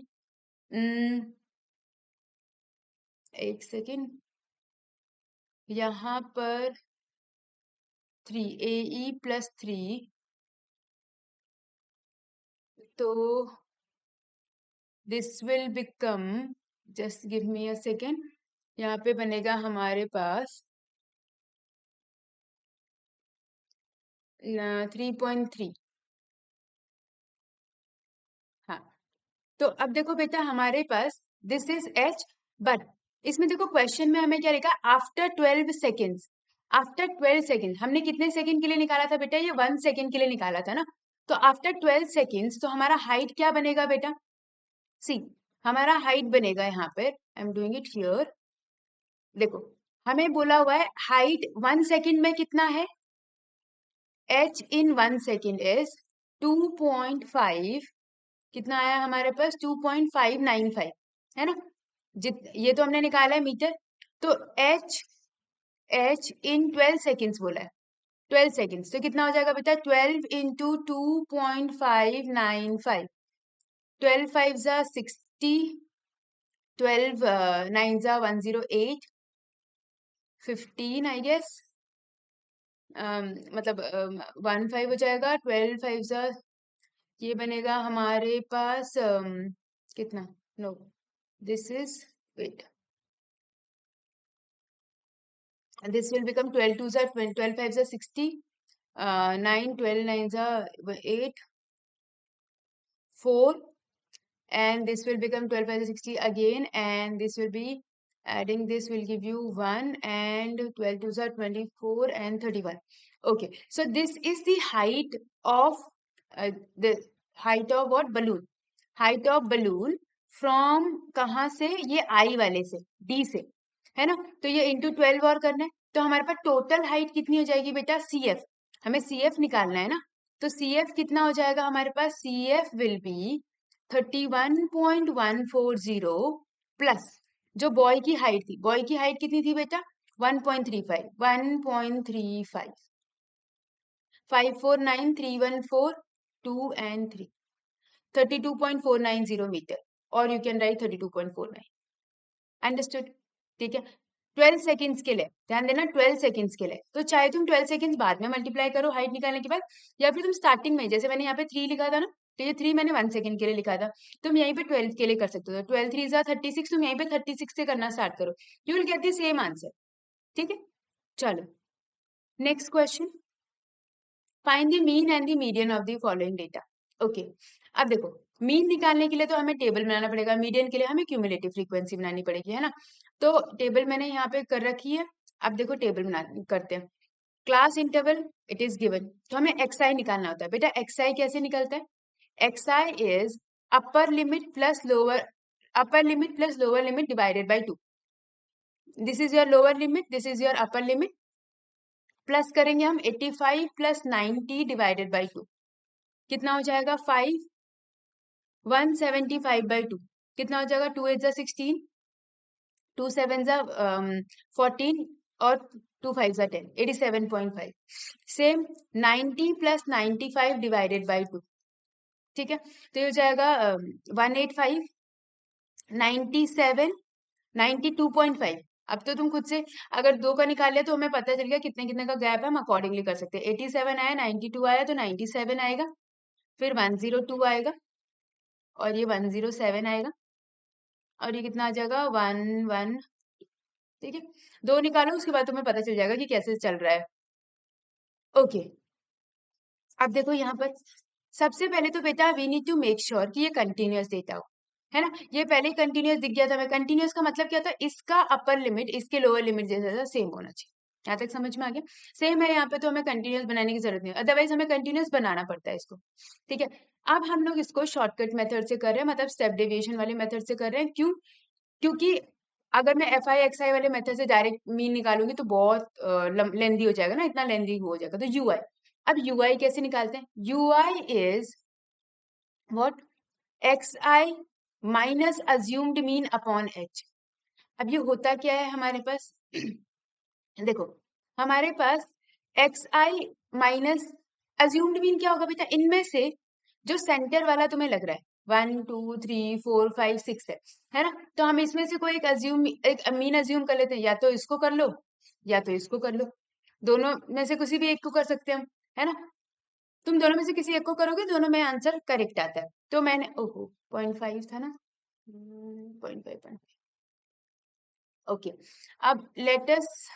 एक सेकेंड, यहाँ पर 3 AE प्लस 3, तो this will become, just give me a second, यहाँ पे बनेगा हमारे पास 3.3। हाँ, तो अब देखो बेटा हमारे पास दिस इज एच, बट इसमें देखो क्वेश्चन में हमें क्या लिखा, आफ्टर 12 सेकेंड्स। आफ्टर 12 सेकेंड हमने कितने सेकेंड के लिए निकाला था बेटा, ये 1 सेकेंड के लिए निकाला था ना। तो आफ्टर 12 सेकेंड्स तो हमारा हाइट क्या बनेगा बेटा, सी हमारा हाइट बनेगा यहाँ पे, I am doing it here, देखो हमें बोला हुआ है हाइट 1 सेकेंड में कितना है, h in 1 सेकेंड इज 2.5, कितना आया हमारे पास 2.595, है ना। ये तो हमने निकाला है मीटर। तो h इन 12 सेकेंड्स बोला है, 12 सेकेंड्स, तो कितना हो जाएगा बेटा 12 इंटू 2.595, 12 5 जा 60, 12 9 जा 108, 15 आई गेस, मतलब 15 हो जाएगा, 12 5 जा ये बनेगा हमारे पास कितना, no this is, wait, this will become 12 2 are 12, 12 5 are 60, 9 12 9 are 8 4, and this will become 12 5 are 60 again, and this will be adding, this will give you 1, and 12 2 are 24 and 31. Okay, so this is the height of the height of what, balloon, height of balloon from कहाँ से, ये I वाले से, D से, है ना। तो ये इंटू 12 और करना है, तो हमारे पास टोटल हाइट कितनी हो जाएगी बेटा, CF, हमें CF निकालना है ना। तो CF कितना हो जाएगा हमारे पास, CF विल बी 31.140 प्लस जो बॉय की हाइट थी, बॉय की हाइट कितनी थी बेटा 1.35, 1.35, 549 314 2 and 3, 32.490 मीटर, और यू कैन राइट 32.49, अंडरस्टूड, ठीक है। 12 सेकेंड्स के लिए ध्यान देना, 12 सेकेंड्स के लिए, तो चाहे तुम 12 सेकेंड्स बाद में मल्टीप्लाई करो हाइट निकालने के बाद, या फिर तुम स्टार्टिंग में, जैसे मैंने यहाँ पे 3 लिखा था ना, तो ये 3 मैंने 1 सेकेंड के लिए लिखा था, तुम यहीं पे 12 के लिए कर सकते हो, 12 3 जा 36, तुम यहीं पे 36 से करना स्टार्ट करो, you will get the same answer, ठीक है। चलो next question, find the mean and the median of the following data. Okay, अब देखो मीन निकालने के लिए तो हमें टेबल बनाना पड़ेगा, मीडियन के लिए हमें क्यूमुलेटिव फ्रीक्वेंसी बनानी पड़ेगी, है ना। तो टेबल मैंने यहाँ पे कर रखी है, अब देखो टेबल बना करते हैं। Class interval it is given, तो हमें xi निकालना होता है बेटा। xi कैसे निकलता है, xi is upper limit plus lower limit divided by 2, this is your lower limit, this is your upper limit, plus करेंगे हम 85 प्लस 90 डिवाइडेड बाई 2, कितना हो जाएगा 5, 175 बाई 2, कितना हो जाएगा 2 8 जा 16, 2 7 जा 14, और 2 5 जा 10, 87.5, सेम 90 प्लस 95 डिवाइडेड बाई 2, ठीक है। तो ये हो जाएगा 185, 97, 92.5। अब तो तुम खुद से अगर 2 का निकाल लिया तो हमें पता चल गया कितने कितने का गैप है, हम अकॉर्डिंगली कर सकते हैं। 87 आया, 92 आया, तो 97 आएगा, फिर 102 आएगा, और ये 107 आएगा, और ये कितना आ जाएगा 11, ठीक है। 2 निकालो, उसके बाद तुम्हें पता चल जाएगा कि कैसे चल रहा है। ओके, अब देखो यहाँ पर सबसे पहले तो बेटा we need to make sure कि ये कंटिन्यूअस डेटा हो, है ना। ये पहले कंटिन्यूअस दिख गया था हमें, कंटिन्यूअस का मतलब क्या था, इसका अपर लिमिट इसके लोअर लिमिट जैसा सेम होना चाहिए, यहाँ तक समझ में आ गया। सेम है यहाँ पे, तो हमें कंटिन्यूअस बनाने की जरूरत नहीं, अदरवाइज हमें कंटिन्यूअस बनाना पड़ता है इसको, ठीक है। अब हम लोग इसको शॉर्टकट मेथड से कर रहे हैं, मतलब स्टेप डेविएशन वाले मेथड से कर रहे हैं, क्यों, क्योंकि अगर मैं FI XI वाले मेथड से डायरेक्ट मीन निकालूंगी तो बहुत लेंदी हो जाएगा ना, इतना लेंदी हो जाएगा। तो UI, अब UI कैसे निकालते हैं, UI is what, XI minus assumed mean upon H। अब ये होता क्या है हमारे पास देखो हमारे पास XI माइनस अज्यूम्ड मीन क्या होगा बेटा, इनमें से जो सेंटर वाला तुम्हें लग रहा है 1 2 3 4 5 6 है ना, तो हम इसमें से कोई एक मीन अज्यूम कर लेते हैं, या तो इसको कर लो या तो इसको कर लो, दोनों में से किसी भी एक को कर सकते हैं हम, है ना। तुम दोनों में से किसी एक को करोगे, दोनों में आंसर करेक्ट आता है। तो मैंने ओहो 0.5 था ना, 0.5 ओके। अब लेटस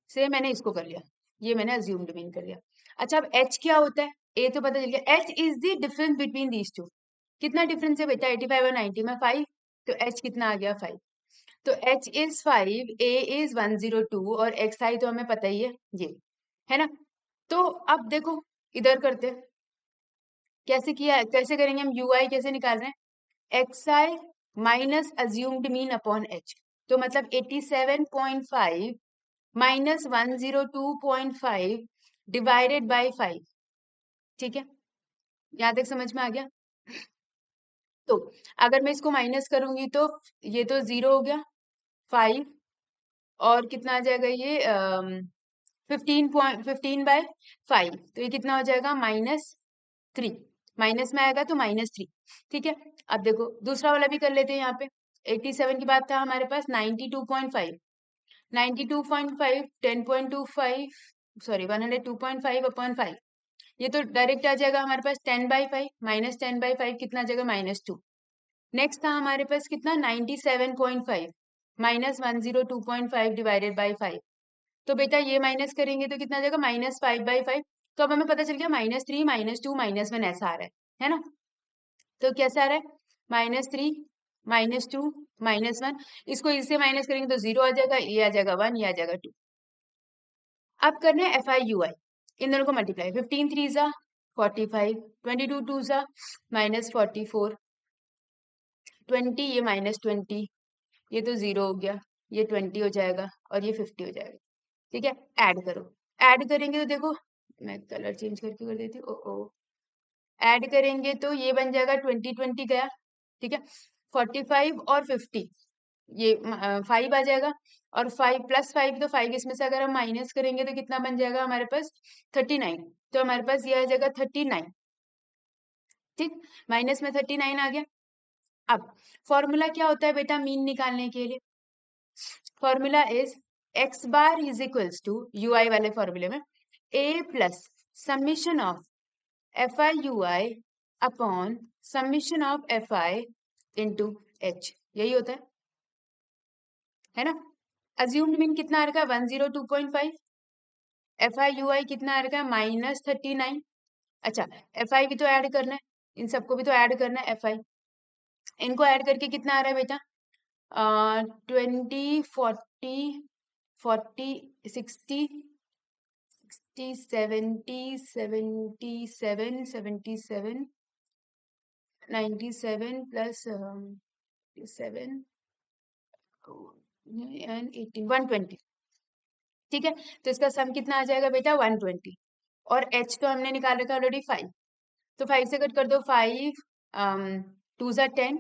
से मैंने इसको कर लिया, ये मैंने अज्यूम्ड मीन कर लिया। अच्छा अब h क्या होता है, a तो पता चल गया, h is the difference between these two. कितना डिफरेंस है बेटा 85 और 90 में 5, तो h कितना आ गया 5, तो h इज 5, a इज 102 और xi तो हमें पता ही ये है ना। तो अब देखो इधर करते हैं, कैसे किया, कैसे करेंगे हम, ui कैसे निकाल रहे हैं, xi minus assumed mean upon h, तो मतलब 87.5 माइनस 102.5 डिवाइडेड बाई 5, ठीक है, यहाँ तक समझ में आ गया। तो अगर मैं इसको माइनस करूंगी तो ये तो 0 हो गया, 5 और कितना आ जाएगा ये 15.15/5, तो ये कितना हो जाएगा -3, माइनस में आएगा तो -3, ठीक है। अब देखो दूसरा वाला भी कर लेते हैं, यहाँ पे 87 के बाद था हमारे पास 92.5, 92.5 10.25 सॉरी 102.5/5, ये तो डायरेक्ट आ जाएगा हमारे पास 10/5, -10/5 कितना आ जाएगा -2। नेक्स्ट था हमारे पास कितना 97.5 माइनस 102.5 डिवाइडेड बाई 5, तो बेटा ये माइनस करेंगे तो कितना आ जाएगा -5/5, तो अब हमें पता चल गया -3 -2 -1 ऐसा आ रहा है ना। तो कैसा आ रहा है -3 -2 -1, इसको इससे माइनस करेंगे तो 0 आ जाएगा, ये आ जाएगा 1, ये आ जाएगा 2। अब करना है FI UI, इन दोनों को मल्टीप्लाई, 15 3 जा 45, 22 2 जा -44, 20 ये -20, ये तो 0 हो गया, ये 20 हो जाएगा और ये 50 हो जाएगा, ठीक है। ऐड करो, ऐड करेंगे तो देखो मैं कलर चेंज करके कर देती हूँ, ओ ऐड करेंगे तो ये बन जाएगा 20 20 गया, ठीक है, 45 और 50, ये 5 आ जाएगा, और 5 प्लस 5 तो 5 इसमें से अगर हम माइनस करेंगे तो कितना बन जाएगा हमारे पास 39, तो हमारे पास ये आ जाएगा 39, ठीक, माइनस में 39 आ गया। अब फॉर्मूला क्या होता है बेटा मीन निकालने के लिए, formula is x bar is equals to ui वाले फॉर्मूले में a plus summation of FI/UI upon summation of FI into h, यही होता है ना। अज्यूम्ड मीन कितना आ रखा है 102.5, FI/UI कितना आ रखा है -39। अच्छा FI भी तो ऐड करना है, इन सबको भी तो ऐड करना है FI, इनको ऐड करके कितना आ रहा है बेटा 20 40 40 60 60 70 77 77 97 प्लस 7 एंड 18 120, ठीक है। तो इसका सम कितना आ जाएगा बेटा 120, और h तो हमने निकाल रखा ऑलरेडी 5, तो 5 से कट कर दो, 5 2 जा 10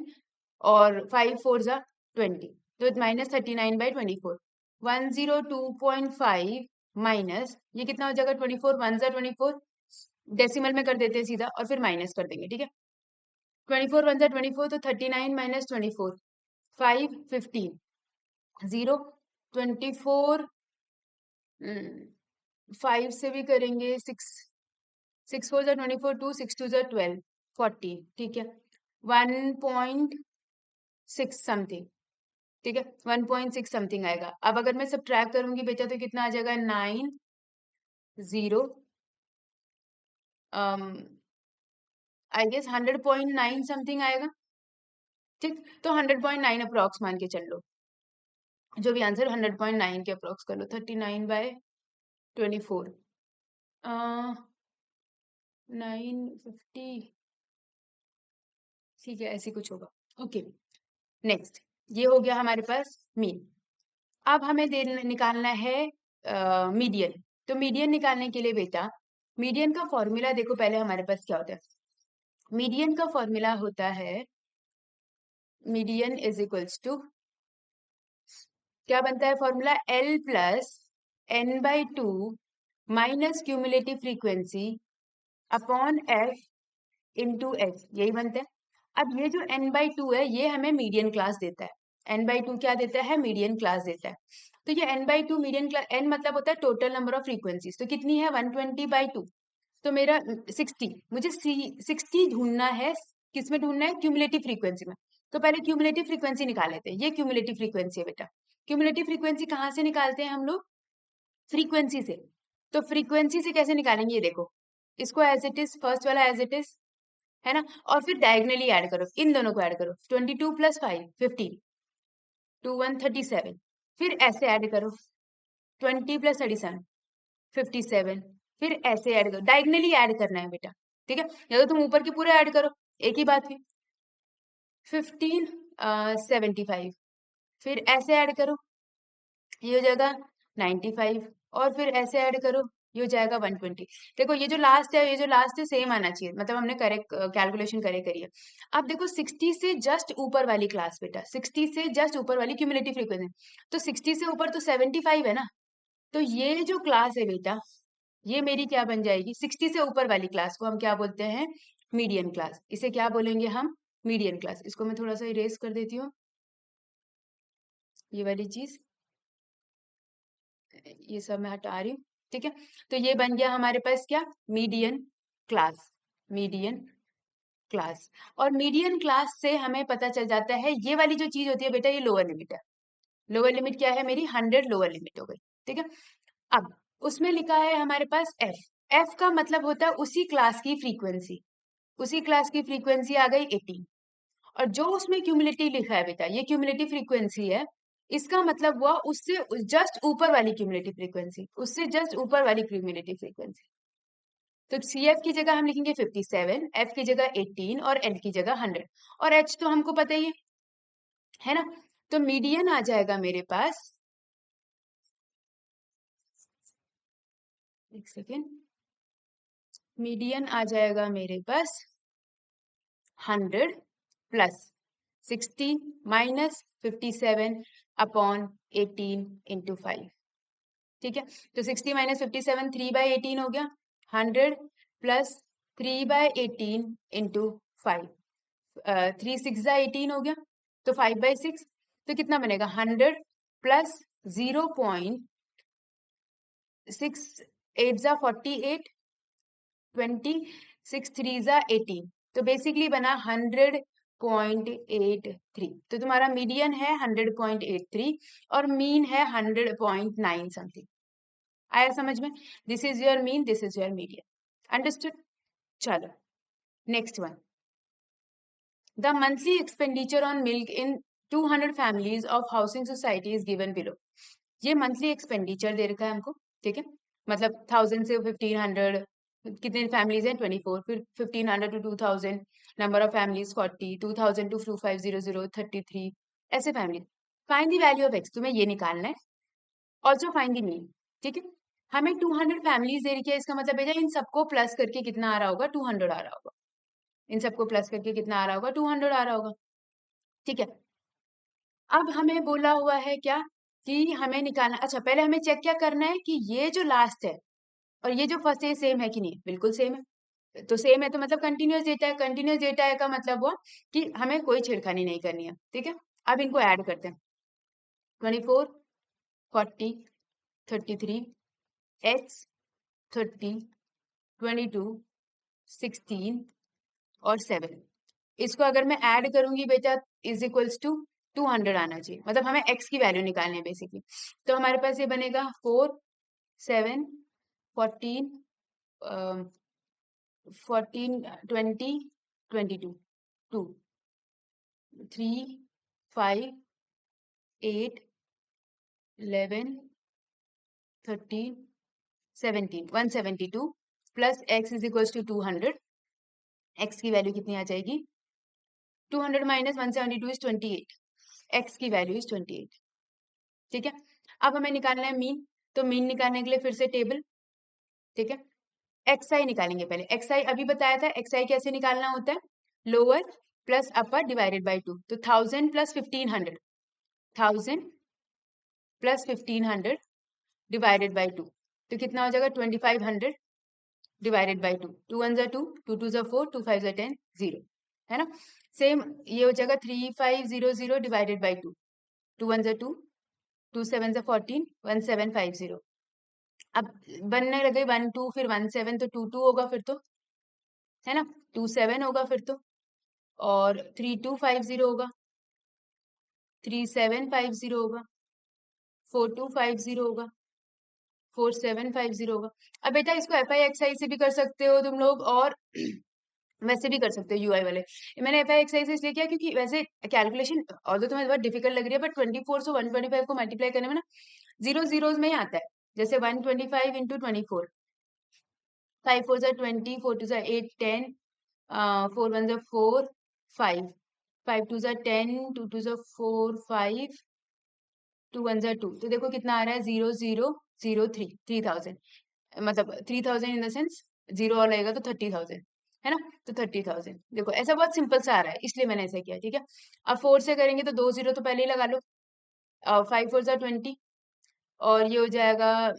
और 5 4 जा 20, तो -39/24, 102.5 माइनस ये कितना हो जाएगा 24, 1 जा 24, डेसिमल में कर देते हैं सीधा और फिर माइनस कर देंगे, ठीक है। 24 1 जा 24, तो 39 - 24, 5 15 0 24, 5 से भी करेंगे 6 6 4 जा 24, 2 6 2 जा 12 40, ठीक है, 1.6 समथिंग, ठीक है, 1.6 समथिंग आएगा। अब अगर मैं सब्ट्रैक्ट करूंगी बेटा तो कितना आ जाएगा 9 0 आई गेस 100.9 समथिंग आएगा, ठीक, तो 100.9 अप्रॉक्स मान के चल लो, जो भी आंसर 100.9 के अप्रॉक्स कर लो, 39/24 950, ठीक है ऐसे कुछ होगा, ओके। नेक्स्ट ये हो गया हमारे पास मीन। अब हमें निकालना है मीडियन, तो मीडियन निकालने के लिए बेटा मीडियन का फॉर्मूला देखो पहले हमारे पास क्या होता है, मीडियन का फॉर्मूला होता है मीडियन इज इक्वल्स टू, क्या बनता है formula, L plus n/2 minus cumulative frequency upon F into H, यही बनता है। अब ये जो n/2 है ये हमें मीडियन क्लास देता है। n/2 क्या देता है? मीडियन क्लास देता है। तो ये n/2 मीडियन क्लास, n मतलब होता है टोटल नंबर ऑफ फ्रीक्वेंसीज, तो कितनी है 120/2, तो मेरा 60, मुझे 60 ढूंढना है। किसमें ढूंढना है? क्यूमुलेटिव फ्रीक्वेंसी में। तो पहले क्यूमुलेटिव फ्रीक्वेंसी निकाल लेते हैं। ये क्यूमुलेटिव फ्रीक्वेंसी है बेटा। क्यूमुलेटिव फ्रीक्वेंसी कहाँ से निकालते हैं हम लोग? फ्रीक्वेंसी से। तो फ्रीक्वेंसी से कैसे निकालेंगे? ये देखो, इसको एज इट इज, फर्स्ट वाला एज इट इज है ना, और फिर डायगनली ऐड करो, इन दोनों को ऐड करो, 22 + 5 15, 2 1 37, फिर ऐसे ऐड करो 20 + 37 57, फिर ऐसे ऐड करो, डायगनली ऐड करना है बेटा, ठीक है। या तो तुम ऊपर के पूरे ऐड करो, एक ही बात हुई। 15 75, फिर ऐसे ऐड करो, ये हो जाएगा 95, और फिर ऐसे ऐड करो, ये हो जाएगा 120। देखो ये जो लास्ट है, ये जो लास्ट है सेम आना चाहिए, मतलब हमने करेक्ट कैलकुलेशन करी है। अब देखो 60 से जस्ट ऊपर वाली क्लास बेटा, 60 से जस्ट ऊपर वाली क्यूमुलेटिव फ्रीक्वेंसी, तो 60 से ऊपर तो 75 है ना, तो ये जो क्लास है बेटा, ये मेरी क्या बन जाएगी? 60 से ऊपर वाली क्लास को हम क्या बोलते हैं? Median class. इसे क्या बोलेंगे हम? Median class. इसको मैं थोड़ा सा इरेज कर देती हूँ, ये वाली चीज, ये सब मैं हटा रही हूँ, ठीक है। तो ये बन गया हमारे पास क्या? Median class. Median class. और मीडियन क्लास से हमें पता चल जाता है, ये वाली जो चीज होती है बेटा, ये लोअर लिमिट है। लोअर लिमिट क्या है मेरी? 100 लोअर लिमिट हो गई, ठीक है। अब उसमें लिखा है हमारे पास एफ। एफ का मतलब होता है उसी क्लास की फ्रीक्वेंसी। उसी क्लास की फ्रीक्वेंसी आ गई 18, और जो उसमें क्यूमुलेटिव लिखा है बेटा, ये क्यूमुलेटिव फ्रीक्वेंसी है, इसका मतलब हुआ उससे जस्ट ऊपर वाली क्यूमुलेटिव फ्रीक्वेंसी, उससे जस्ट ऊपर वाली क्यूमुलेटिव फ्रीक्वेंसी। तो सी एफ की जगह हम लिखेंगे 57, एफ की जगह 18 और एल की जगह 100, और एच तो हमको पता ही है ना। तो मीडियन आ जाएगा मेरे पास, एक सेकेंड, मीडियन आ जाएगा मेरे पास 100 प्लस 60 माइनस 57 अपॉन 18 इंटू 5, ठीक है। तो 60 माइनस 57 3/18 हो गया, 100 प्लस 3/18 इंटू 5, 3 6 18 हो गया, तो 5/6, तो कितना बनेगा? 100 प्लस 0.6 8 48, 20 6 3 18, तो बेसिकली बना 100.83। तो तुम्हारा मीडियन है 100.83 और मीन है 100.9 समथिंग। आया समझ में? This is your mean, this is your median. Understood? चलो next one. The monthly expenditure on milk in 200 families of housing society is given below. ये मंथली एक्सपेंडिचर दे रखा है हमको, ठीक है। मतलब 1000 से 1500, कितने फैमिलीज हैं? 24, फिर 1500 to 2000, number of families 40, 2000 to 2500 33, ऐसे family. Find the value of x, तुम्हें ये निकालना है। ऑल्सो फाइंड द मीन, ठीक है। हमें 200 फैमिलीज दे रखी है, इसका मतलब है इन सबको प्लस करके कितना आ रहा होगा? 200 आ रहा होगा। इन सबको प्लस करके कितना आ रहा होगा? 200 आ रहा होगा, ठीक है। अब हमें बोला हुआ है क्या? कि हमें निकालना, अच्छा पहले हमें चेक क्या करना है कि ये जो लास्ट है और ये जो फर्स्ट है सेम है कि नहीं? बिल्कुल सेम है। तो सेम है तो मतलब कंटिन्यूअस डेटा है। कंटिन्यूअस डेटा है का मतलब हुआ कि हमें कोई छेड़खानी नहीं करनी है, ठीक है। अब इनको ऐड करते हैं, 24 40 33 x 30 22 16 और 7, इसको अगर मैं ऐड करूंगी बेटा इज इक्वल्स टू 200 आना चाहिए, मतलब हमें x की वैल्यू निकालनी है बेसिकली। तो हमारे पास ये बनेगा 4 7 14 14 20 22 2 3 5 8 11 13 17 172 plus x is equals to 200। x की वैल्यू कितनी आ जाएगी? 200 माइनस 172 इज 28, x की वैल्यू इज 28, ठीक है। अब हमें निकालना है मीन, तो मीन निकालने के लिए फिर से टेबल, ठीक है। एक्स आई निकालेंगे पहले। एक्स आई अभी बताया था, एक्स आई कैसे निकालना होता है? Lower plus upper divided by 2, तो 1000 प्लस 1500, 1000 प्लस 1500 डिवाइडेड बाई 2, तो कितना हो जाएगा 2500 डिवाइडेड बाई 2, 2 1 जा 2, 2 2 जा 4, 2 5 जा 10, 0, है ना। सेम ये हो जाएगा 3500 डिवाइडेड बाई 2, 2 1 जा 2, 2 7 जा 14, 1750। अब बनने लगे 1 2 फिर 1 7, तो 2 2 होगा फिर तो, है ना, 2 7 होगा फिर तो, और 3 2 5 0 होगा, 3 7 5 0 होगा, 4 2 5 0 होगा, 4 7 5 0 होगा। अब बेटा इसको एफ आई एक्स आई से भी कर सकते हो तुम लोग, और वैसे भी कर सकते हो यूआई वाले। मैंने एफ आई एक्स आई से इसलिए किया क्योंकि वैसे कैलकुलेशन ऑल्दो तुम्हें बहुत डिफिकल्ट लग रही है, बट 24 से 125 को मल्टीप्लाई करने में ना जीरो जीरोज में ही आता है। जैसे 125 इंटू 24, 5 4 जा 20, 4 2 जा 8 10, 4 1 जा 4 5, 5 2 जा 10, 2 2 जा 4 5, 2 1 जा 2, तो देखो कितना आ रहा है 0003, 3000, मतलब 3000 इन द सेंस जीरो और लगेगा तो 30,000, है ना। तो 30,000 देखो ऐसा बहुत सिंपल सा आ रहा है, इसलिए मैंने ऐसा किया, ठीक है। अब 4 से करेंगे तो 2 जीरो तो पहले ही लगा लो, 5 4 जा 20, और ये हो जाएगा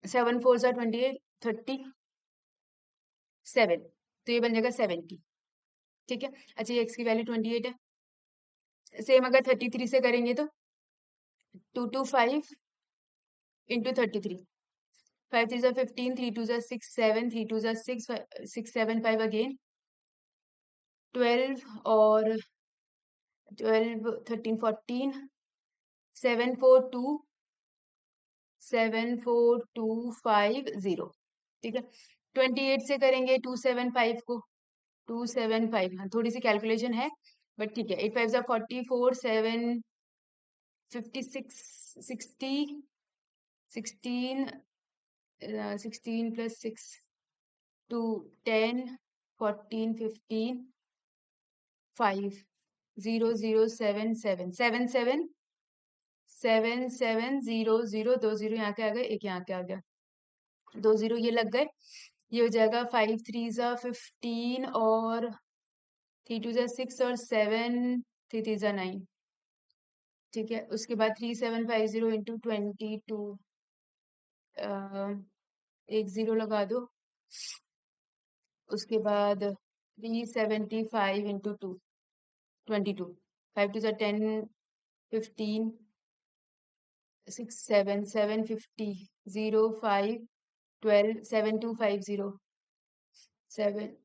7 4 जा 28, 37, तो ये बन जाएगा 70, ठीक है। अच्छा ये x की वैल्यू 28 है। सेम अगर 33 से करेंगे तो 225 इंटू 33, 5 3 जा 15, 3 2 जा 6 7, 3 2 जा 6 6 7 5 अगेन 12, और 12 13 14, 7 4 2 7 4 2 5 0, ठीक है। 28 से करेंगे 275 को, 275, हाँ थोड़ी सी कैलकुलेशन है बट ठीक है। 8 5 जा 44, 7 56 60, 16 16 प्लस 6 2 10 14 15 5 0 0 7 7 7 7 7 7 0 0, 2 जीरो यहाँ के आ गए, एक यहाँ के आ गया, 2 जीरो ये लग गए। ये हो जाएगा 5 3 जा 15, और 3 2 जा 6, और 7 3 3 जा 9, ठीक है। उसके बाद 3750 इंटू 22, एक जीरो लगा दो। उसके बाद 375 इंटू 2, 22, 5 2 जा 10, 15 6 7 750 0 5 12 7250 7,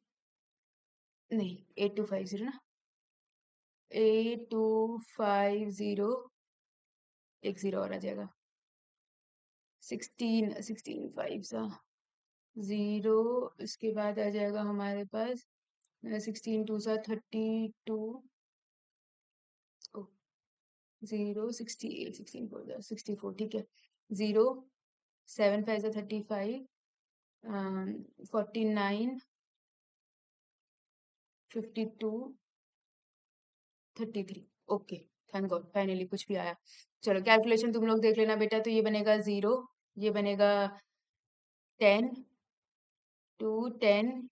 नहीं 8250 ना, 8250, एक जीरो और आ जाएगा, 16 16 5 सा 0, इसके बाद आ जाएगा हमारे पास 16 2 सा 32, 0 68, 16 4 सा 64, ठीक है। 0 7 5 सा 35, 49 52 33, ओके, थैंक गॉड फाइनली कुछ भी आया। चलो कैलकुलेशन तुम लोग देख लेना बेटा, तो ये बनेगा 0, ये बनेगा 10 2 10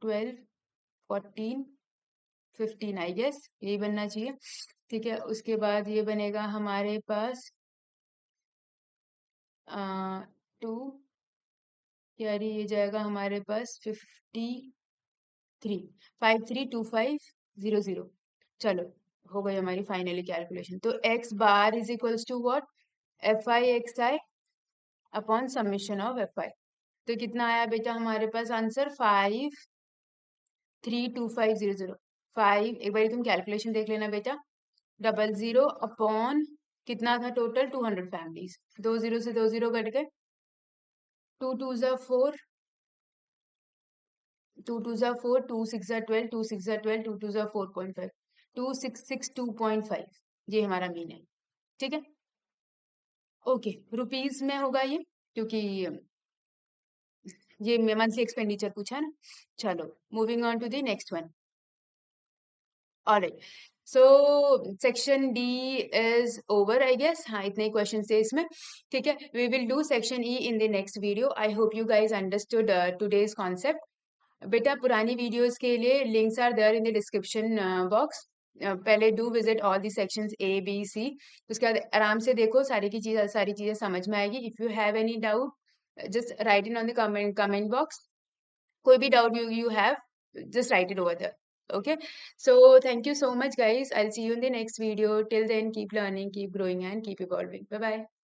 12 14 15, आई गेस यही बनना चाहिए, ठीक है। उसके बाद ये बनेगा हमारे पास 2, यारी ये जाएगा हमारे पास 53, 532500, चलो हो गई हमारी फाइनली कैलकुलेशन। तो x bar is equals to what, F I X I upon summation of F I. तो कितना आया बेटा हमारे पास आंसर 532500, 5, एक बार तुम कैलकुलेशन देख लेना बेटा, 00 अपॉन कितना था टोटल 200 फैमिलीज, 2 जीरो से 2 जीरो कट गए, 2 2 जा 4, 2 2 जा 4, 2 6 जा 12, 2 6 जा 12, 2 2 जा 4.5, 2 6 6 2.5, ये हमारा मीन है, ठीक है। ओके रुपीज में होगा ये, क्योंकि ये मंथली एक्सपेंडिचर पूछा ना। चलो moving on to the next one. Alright, so section D is over I guess, हाँ इतने ही क्वेश्चन थे इसमें, ठीक है। We will do section E in the next video. I hope you guys understood today's concept. बेटा पुरानी videos के लिए links are there in the description box, पहले do visit all the sections A B C, उसके बाद आराम से देखो, सारी चीज़ें समझ में आएगी. If you have any doubt just right in on the comment box. कोई भी doubt you have, just write it over there. Okay, so thank you so much guys. I'll see you in the next video. Till then, keep learning, keep growing, and keep evolving. Bye bye.